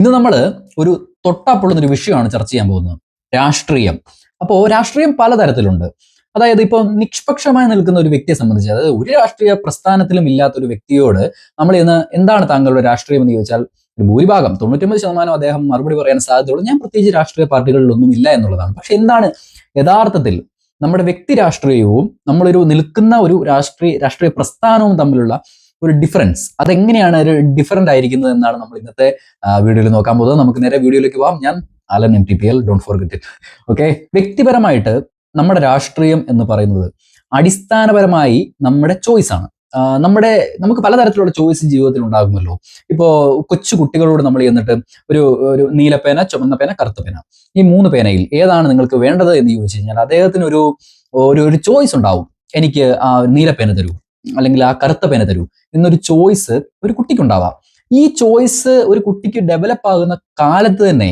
ഇന്ന് നമ്മൾ ഒരു തൊട്ടാപ്പൊള്ളുന്ന ഒരു വിഷയമാണ് ചർച്ച ചെയ്യാൻ പോകുന്നത്. രാഷ്ട്രീയം. അപ്പോൾ രാഷ്ട്രീയം പലതരത്തിലുണ്ട്. അതായത് ഇപ്പോൾ നിഷ്പക്ഷമായി നിൽക്കുന്ന ഒരു വ്യക്തിയെ സംബന്ധിച്ച്, അതായത് ഒരു രാഷ്ട്രീയ പ്രസ്ഥാനത്തിലും ഇല്ലാത്ത ഒരു വ്യക്തിയോട് നമ്മൾ ഇന്ന് എന്താണ് താങ്കളുടെ രാഷ്ട്രീയം എന്ന് ചോദിച്ചാൽ ഒരു ഭൂരിഭാഗം 99% അദ്ദേഹം മറുപടി പറയാൻ സാധ്യതയുള്ളൂ ഞാൻ പ്രത്യേകിച്ച് രാഷ്ട്രീയ പാർട്ടികളിലൊന്നും ഇല്ല എന്നുള്ളതാണ്. പക്ഷെ എന്താണ് യഥാർത്ഥത്തിൽ നമ്മുടെ വ്യക്തി രാഷ്ട്രീയവും നമ്മളൊരു നിൽക്കുന്ന ഒരു രാഷ്ട്രീയ പ്രസ്ഥാനവും തമ്മിലുള്ള ഒരു ഡിഫറൻസ്, അതെങ്ങനെയാണ് ഒരു ഡിഫറൻ്റ് ആയിരിക്കുന്നത് എന്നാണ് നമ്മൾ ഇന്നത്തെ വീഡിയോയിൽ നോക്കാൻ പോകുന്നത്. നമുക്ക് നേരെ വീഡിയോയിലേക്ക് പോകാം. ഞാൻ Alan MTPL, don't forget it. Okay, വ്യക്തിപരമായിട്ട് നമ്മുടെ രാഷ്ട്രീയം എന്ന് പറയുന്നത് അടിസ്ഥാനപരമായി നമ്മുടെ ചോയ്സ് ആണ്. നമുക്ക് പലതരത്തിലുള്ള ചോയ്സ് ജീവിതത്തിൽ ഉണ്ടാകുമല്ലോ. ഇപ്പോൾ കൊച്ചു കുട്ടികളോട് നമ്മൾ ചെന്നിട്ട് ഒരു ഒരു നീലപ്പേന, ചുവന്ന പേന, കറുത്ത പേന, ഈ 3 പേനയിൽ ഏതാണ് നിങ്ങൾക്ക് വേണ്ടത് എന്ന് ചോദിച്ചു കഴിഞ്ഞാൽ അദ്ദേഹത്തിന് ഒരു ഒരു ചോയ്സ് ഉണ്ടാവും. എനിക്ക് ആ നീലപ്പേന തരൂ, അല്ലെങ്കിൽ ആ കറുത്ത പേന തരൂ എന്നൊരു ചോയ്സ് ഒരു കുട്ടിക്കുണ്ടാവാം. ഈ ചോയ്സ് ഒരു കുട്ടിക്ക് ഡെവലപ്പ് ആകുന്ന കാലത്ത് തന്നെ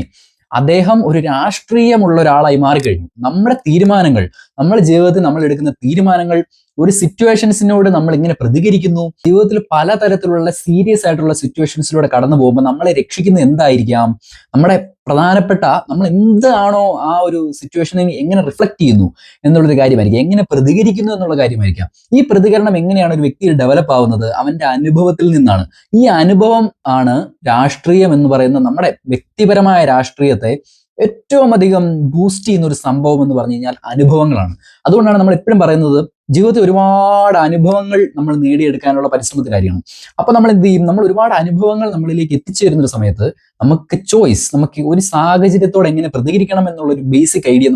അദ്ദേഹം ഒരു രാഷ്ട്രീയമുള്ള ഒരാളായി മാറിക്കഴിഞ്ഞു. നമ്മുടെ തീരുമാനങ്ങൾ, നമ്മുടെ ജീവിതത്തിൽ നമ്മൾ എടുക്കുന്ന തീരുമാനങ്ങൾ, ഒരു സിറ്റുവേഷൻസിനോട് നമ്മൾ എങ്ങനെ പ്രതികരിക്കുന്നു, ജീവിതത്തിൽ പലതരത്തിലുള്ള സീരിയസ് ആയിട്ടുള്ള സിറ്റുവേഷൻസിലൂടെ കടന്നു പോകുമ്പോൾ നമ്മളെ രക്ഷിക്കുന്നത് എന്തായിരിക്കാം, നമ്മുടെ പ്രധാനപ്പെട്ട നമ്മൾ എന്താണോ ആ ഒരു സിറ്റുവേഷനെ എങ്ങനെ റിഫ്ലക്ട് ചെയ്യുന്നു എന്നുള്ളൊരു കാര്യമായിരിക്കും, എങ്ങനെ പ്രതികരിക്കുന്നു എന്നുള്ള കാര്യമായിരിക്കാം. ഈ പ്രതികരണം എങ്ങനെയാണ് ഒരു വ്യക്തിയിൽ ഡെവലപ്പ് ആവുന്നത്? അവന്റെ അനുഭവത്തിൽ നിന്നാണ്. ഈ അനുഭവം ആണ് രാഷ്ട്രീയം എന്ന് പറയുന്ന നമ്മുടെ വ്യക്തിപരമായ രാഷ്ട്രീയത്തെ ഏറ്റവും അധികം ബൂസ്റ്റ് ചെയ്യുന്ന ഒരു സംഭവം എന്ന് പറഞ്ഞു കഴിഞ്ഞാൽ അനുഭവങ്ങളാണ്. അതുകൊണ്ടാണ് നമ്മൾ എപ്പോഴും പറയുന്നത് ജീവിതത്തിൽ ഒരുപാട് അനുഭവങ്ങൾ നമ്മൾ നേടിയെടുക്കാനുള്ള പരിശ്രമത്തിലായിരിക്കണം. അപ്പൊ നമ്മൾ എന്ത് ചെയ്യും? നമ്മൾ ഒരുപാട് അനുഭവങ്ങൾ നമ്മളിലേക്ക് എത്തിച്ചേരുന്ന ഒരു സമയത്ത് നമുക്ക് ചോയ്സ്, നമുക്ക് ഒരു സാഹചര്യത്തോട് എങ്ങനെ പ്രതികരിക്കണം എന്നുള്ള ഒരു ബേസിക് ഐഡിയ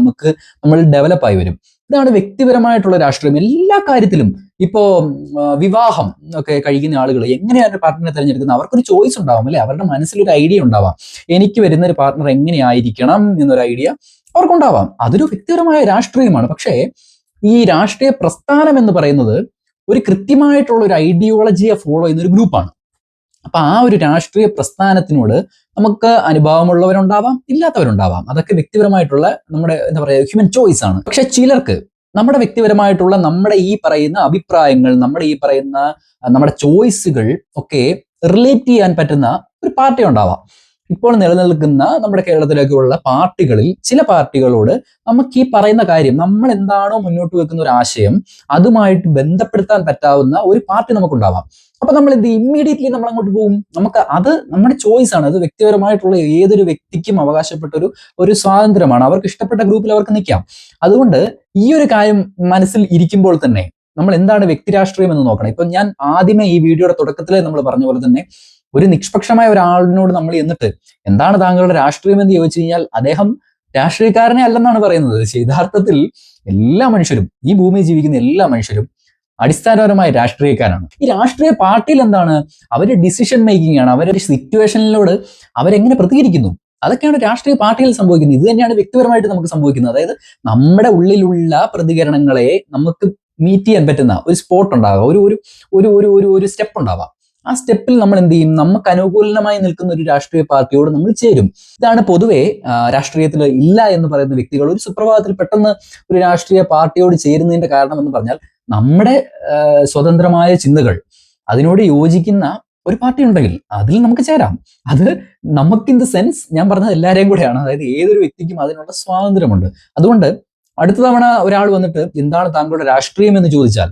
നമ്മൾ ഡെവലപ്പ് ആയി വരും. ഇതാണ് വ്യക്തിപരമായിട്ടുള്ള രാഷ്ട്രീയം. എല്ലാ കാര്യത്തിലും ഇപ്പോ വിവാഹം ഒക്കെ കഴിക്കുന്ന ആളുകൾ എങ്ങനെയാണ് പാർട്ട്ണറെ തിരഞ്ഞെടുക്കുന്നത്? അവർക്കൊരു ചോയ്സ് ഉണ്ടാവും അല്ലെ? അവരുടെ മനസ്സിലൊരു ഐഡിയ ഉണ്ടാവാം. എനിക്ക് വരുന്ന ഒരു പാർട്ട്ണർ എങ്ങനെയായിരിക്കണം എന്നൊരു ഐഡിയ അവർക്കുണ്ടാവാം. അതൊരു വ്യക്തിപരമായ രാഷ്ട്രീയമാണ്. പക്ഷേ ഈ രാഷ്ട്രീയ പ്രസ്ഥാനം എന്ന് പറയുന്നത് ഒരു കൃത്യമായിട്ടുള്ള ഒരു ഐഡിയോളജിയെ ഫോളോ ചെയ്യുന്ന ഒരു ഗ്രൂപ്പാണ്. അപ്പൊ ആ ഒരു രാഷ്ട്രീയ പ്രസ്ഥാനത്തിനോട് നമുക്ക് അനുഭവമുള്ളവരുണ്ടാവാം, ഇല്ലാത്തവരുണ്ടാവാം. അതൊക്കെ വ്യക്തിപരമായിട്ടുള്ള നമ്മുടെ എന്താ പറയുക ഹ്യൂമൻ ചോയ്സ് ആണ്. പക്ഷെ ചിലർക്ക് നമ്മുടെ വ്യക്തിപരമായിട്ടുള്ള നമ്മുടെ ഈ പറയുന്ന അഭിപ്രായങ്ങൾ, നമ്മുടെ ചോയ്സുകൾ ഒക്കെ റിലേറ്റ് ചെയ്യാൻ പറ്റുന്ന ഒരു പാർട്ടി ഉണ്ടാവാം. ഇപ്പോൾ നിലനിൽക്കുന്ന നമ്മുടെ കേരളത്തിലേക്കുള്ള പാർട്ടികളിൽ ചില പാർട്ടികളോട് നമുക്ക് ഈ പറയുന്ന കാര്യം, നമ്മൾ എന്താണോ മുന്നോട്ട് വെക്കുന്ന ഒരു ആശയം അതുമായിട്ട് ബന്ധപ്പെടുത്താൻ പറ്റാവുന്ന ഒരു പാർട്ടി നമുക്കുണ്ടാവാം. അപ്പൊ നമ്മൾ എന്ത് ഇമ്മീഡിയറ്റ്ലി നമ്മൾ അങ്ങോട്ട് പോകും. അത് നമ്മുടെ ചോയ്സ് ആണ്. അത് വ്യക്തിപരമായിട്ടുള്ള ഏതൊരു വ്യക്തിക്കും അവകാശപ്പെട്ട ഒരു സ്വാതന്ത്ര്യമാണ്. അവർക്ക് ഇഷ്ടപ്പെട്ട ഗ്രൂപ്പിൽ അവർക്ക് നിൽക്കാം. അതുകൊണ്ട് ഈ ഒരു കാര്യം മനസ്സിൽ ഇരിക്കുമ്പോൾ തന്നെ നമ്മൾ എന്താണ് വ്യക്തി രാഷ്ട്രീയം എന്ന് നോക്കണം. ഇപ്പൊ ഞാൻ ആദ്യമേ ഈ വീഡിയോയുടെ തുടക്കത്തിലേ നമ്മൾ പറഞ്ഞ പോലെ തന്നെ ഒരു നിഷ്പക്ഷമായ ഒരാളിനോട് നമ്മൾ എന്നിട്ട് എന്താണ് താങ്കളുടെ രാഷ്ട്രീയം എന്ന് ചോദിച്ചു കഴിഞ്ഞാൽ അദ്ദേഹം രാഷ്ട്രീയക്കാരനെ അല്ലെന്നാണ് പറയുന്നത്. യഥാർത്ഥത്തിൽ എല്ലാ മനുഷ്യരും, ഈ ഭൂമിയിൽ ജീവിക്കുന്ന എല്ലാ മനുഷ്യരും അടിസ്ഥാനപരമായ രാഷ്ട്രീയക്കാരാണ്. ഈ രാഷ്ട്രീയ പാർട്ടിയിൽ എന്താണ്? അവരുടെ ഡിസിഷൻ മേക്കിംഗ് ആണ്. അവരുടെ സിറ്റുവേഷനിലോട് അവരെങ്ങനെ പ്രതികരിക്കുന്നു, അതൊക്കെയാണ് രാഷ്ട്രീയ പാർട്ടിയിൽ സംഭവിക്കുന്നത്. ഇത് തന്നെയാണ് വ്യക്തിപരമായിട്ട് നമുക്ക് സംഭവിക്കുന്നത്. അതായത് നമ്മുടെ ഉള്ളിലുള്ള പ്രതികരണങ്ങളെ നമുക്ക് മീറ്റ് ചെയ്യാൻ പറ്റുന്ന ഒരു സ്പോട്ട് ഉണ്ടാകാം, ഒരു ഒരു ഒരു ഒരു ഒരു സ്റ്റെപ്പ് ഉണ്ടാവാം. ആ സ്റ്റെപ്പിൽ നമ്മൾ എന്ത് ചെയ്യും? നമുക്ക് അനുകൂലമായി നിൽക്കുന്ന ഒരു രാഷ്ട്രീയ പാർട്ടിയോട് നമ്മൾ ചേരും. ഇതാണ് പൊതുവെ രാഷ്ട്രീയത്തിൽ ഇല്ല എന്ന് പറയുന്ന വ്യക്തികൾ ഒരു സുപ്രഭാതത്തിൽ പെട്ടെന്ന് ഒരു രാഷ്ട്രീയ പാർട്ടിയോട് ചേരുന്നതിന്റെ കാരണം എന്ന് പറഞ്ഞാൽ നമ്മുടെ സ്വതന്ത്രമായ ചിന്തകൾ, അതിനോട് യോജിക്കുന്ന ഒരു പാർട്ടി ഉണ്ടെങ്കിൽ അതിൽ നമുക്ക് ചേരാം. അത് നമുക്ക് ഇൻ ദ സെൻസ് ഞാൻ പറഞ്ഞത് എല്ലാവരെയും കൂടെയാണ്. അതായത് ഏതൊരു വ്യക്തിക്കും അതിനുള്ള സ്വാതന്ത്ര്യമുണ്ട്. അതുകൊണ്ട് അടുത്ത തവണ ഒരാൾ വന്നിട്ട് എന്താണ് താങ്കളുടെ രാഷ്ട്രീയം എന്ന് ചോദിച്ചാൽ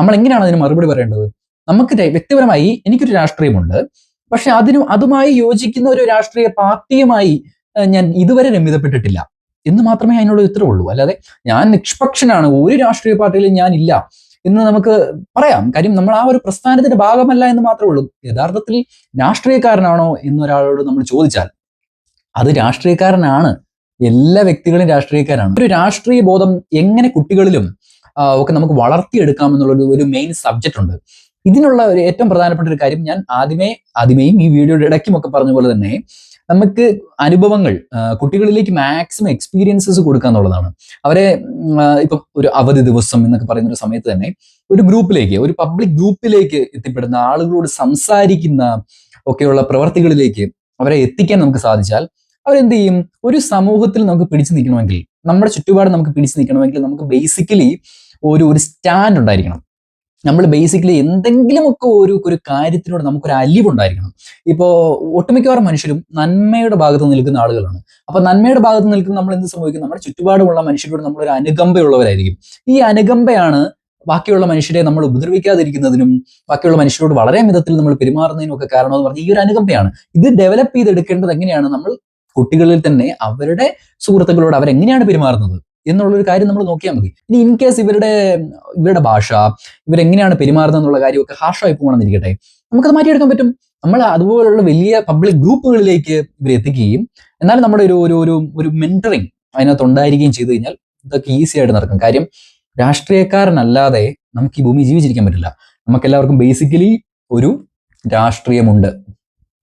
നമ്മൾ എങ്ങനെയാണ് അതിന് മറുപടി പറയേണ്ടത്? നമുക്ക് വ്യക്തിപരമായി എനിക്കൊരു രാഷ്ട്രീയമുണ്ട്, പക്ഷെ അതുമായി യോജിക്കുന്ന ഒരു രാഷ്ട്രീയ പാർട്ടിയുമായി ഞാൻ ഇതുവരെ രമ്യതപ്പെട്ടിട്ടില്ല എന്ന് മാത്രമേ അതിനുള്ള ഉത്തരവുള്ളൂ. അല്ലാതെ ഞാൻ നിഷ്പക്ഷനാണ്, ഒരു രാഷ്ട്രീയ പാർട്ടിയിലും ഞാൻ ഇല്ല എന്ന് നമുക്ക് പറയാം. കാര്യം നമ്മൾ ആ ഒരു പ്രസ്ഥാനത്തിന്റെ ഭാഗമല്ല എന്ന് മാത്രമേ ഉള്ളൂ. യഥാർത്ഥത്തിൽ രാഷ്ട്രീയക്കാരനാണോ എന്നൊരാളോട് നമ്മൾ ചോദിച്ചാൽ അത് രാഷ്ട്രീയക്കാരനാണ്. എല്ലാ വ്യക്തികളും രാഷ്ട്രീയക്കാരാണ്. ഒരു രാഷ്ട്രീയ ബോധം എങ്ങനെ കുട്ടികളിലും ഒക്കെ നമുക്ക് വളർത്തിയെടുക്കാം എന്നുള്ളൊരു ഒരു മെയിൻ സബ്ജക്റ്റ് ഉണ്ട്. ഇതിനുള്ള ഒരു ഏറ്റവും പ്രധാനപ്പെട്ട ഒരു കാര്യം ഞാൻ ആദ്യമേയും ഈ വീഡിയോയുടെ ഇടയ്ക്കും ഒക്കെ പറഞ്ഞ പോലെ തന്നെ നമുക്ക് അനുഭവങ്ങൾ കുട്ടികളിലേക്ക് മാക്സിമം എക്സ്പീരിയൻസസ് കൊടുക്കുക എന്നുള്ളതാണ്. അവരെ ഇപ്പം ഒരു അവധി ദിവസം എന്നൊക്കെ പറയുന്ന ഒരു സമയത്ത് തന്നെ ഒരു ഗ്രൂപ്പിലേക്ക്, ഒരു പബ്ലിക് ഗ്രൂപ്പിലേക്ക് എത്തിപ്പെടുന്ന ആളുകളോട് സംസാരിക്കുന്ന ഒക്കെയുള്ള പ്രവർത്തികളിലേക്ക് അവരെ എത്തിക്കാൻ നമുക്ക് സാധിച്ചാൽ അവരെന്ത് ചെയ്യും? ഒരു സമൂഹത്തിൽ നമുക്ക് പിടിച്ചു നിൽക്കണമെങ്കിൽ, നമ്മുടെ ചുറ്റുപാട് നമുക്ക് പിടിച്ചു നിൽക്കണമെങ്കിൽ നമുക്ക് ബേസിക്കലി ഒരു സ്റ്റാൻഡ് ഉണ്ടായിരിക്കണം. നമ്മൾ ബേസിക്കലി എന്തെങ്കിലുമൊക്കെ ഒരു കാര്യത്തിലൂടെ നമുക്കൊരു അലിവുണ്ടായിരിക്കണം. ഇപ്പോൾ ഒട്ടുമിക്കവാറും മനുഷ്യരും നന്മയുടെ ഭാഗത്ത് നിൽക്കുന്ന ആളുകളാണ്. അപ്പൊ നന്മയുടെ ഭാഗത്ത് നിൽക്കുന്ന നമ്മൾ എന്ത് സംഭവിക്കും? നമ്മുടെ ചുറ്റുപാടുമുള്ള മനുഷ്യരോട് നമ്മളൊരു അനുകമ്പയുള്ളവരായിരിക്കും. ഈ അനുകമ്പയാണ് ബാക്കിയുള്ള മനുഷ്യരെ നമ്മൾ ഉപദ്രവിക്കാതിരിക്കുന്നതിനും ബാക്കിയുള്ള മനുഷ്യരോട് വളരെ മിതത്തിൽ നമ്മൾ പെരുമാറുന്നതിനും ഒക്കെ കാരണം എന്ന് പറഞ്ഞാൽ ഈ ഒരു അനുകമ്പയാണ്. ഇത് ഡെവലപ്പ് ചെയ്തെടുക്കേണ്ടത് എങ്ങനെയാണ്? നമ്മൾ കുട്ടികളിൽ തന്നെ അവരുടെ സുഹൃത്തുക്കളോട് അവരെങ്ങനെയാണ് പെരുമാറുന്നത് എന്നുള്ളൊരു കാര്യം നമ്മൾ നോക്കിയാൽ മതി. ഇനി ഇൻ കേസ് ഇവരുടെ ഭാഷ, ഇവരെങ്ങനെയാണ് പെരുമാറുന്നത് എന്നുള്ള കാര്യമൊക്കെ ഹാർഷായി പോകണമെന്നിരിക്കട്ടെ, നമുക്കത് മാറ്റിയെടുക്കാൻ പറ്റും. നമ്മൾ അതുപോലുള്ള വലിയ പബ്ലിക് ഗ്രൂപ്പുകളിലേക്ക് ഇവരെ എത്തിക്കുകയും എന്നാലും നമ്മുടെ ഒരു മെന്ററിങ് അതിനകത്ത് ഉണ്ടായിരിക്കുകയും ചെയ്തു കഴിഞ്ഞാൽ ഇതൊക്കെ ഈസി ആയിട്ട് നടക്കും. കാര്യം രാഷ്ട്രീയക്കാരനല്ലാതെ നമുക്ക് ഈ ഭൂമി ജീവിച്ചിരിക്കാൻ പറ്റില്ല. നമുക്കെല്ലാവർക്കും ബേസിക്കലി ഒരു രാഷ്ട്രീയമുണ്ട്.